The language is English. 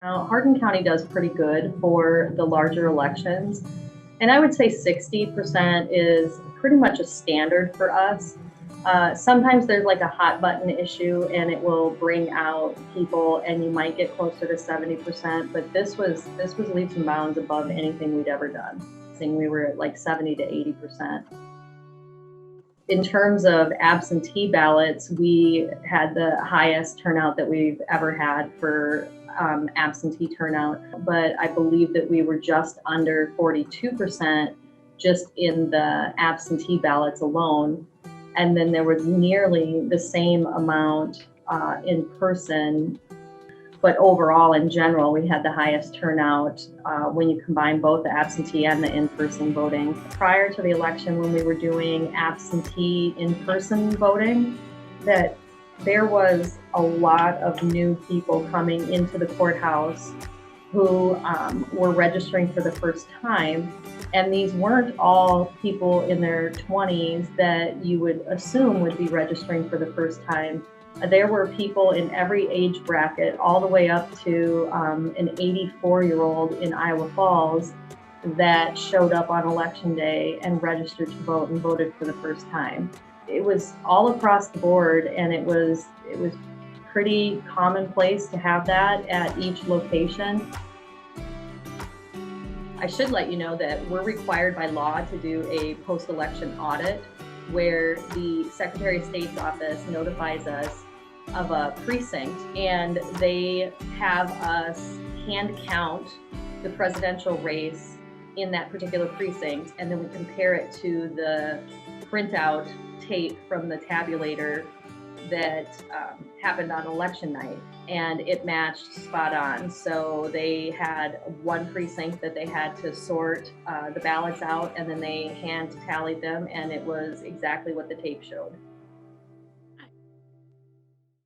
Now, Hardin County does pretty good for the larger elections, and I would say 60% is pretty much a standard for us. Sometimes there's like a hot button issue and it will bring out people and you might get closer to 70%, but this was leaps and bounds above anything we'd ever done. Saying we were at like 70 to 80%. In terms of absentee ballots, we had the highest turnout that we've ever had for absentee turnout, but I believe that we were just under 42% just in the absentee ballots alone. And then there was nearly the same amount in person. But overall, in general, we had the highest turnout when you combine both the absentee and the in-person voting. Prior to the election, when we were doing absentee in-person voting, that there was a lot of new people coming into the courthouse who were registering for the first time. And these weren't all people in their 20s that you would assume would be registering for the first time. There were people in every age bracket, all the way up to an 84-year-old in Iowa Falls that showed up on election day and registered to vote and voted for the first time. It was all across the board, and it was pretty commonplace to have that at each location. I should let you know that we're required by law to do a post-election audit where the Secretary of State's office notifies us of a precinct, and they have us hand count the presidential race in that particular precinct, and then we compare it to the printout tape from the tabulator that happened on election night, and it matched spot on. So they had one precinct that they had to sort the ballots out, and then they hand tallied them, and it was exactly what the tape showed.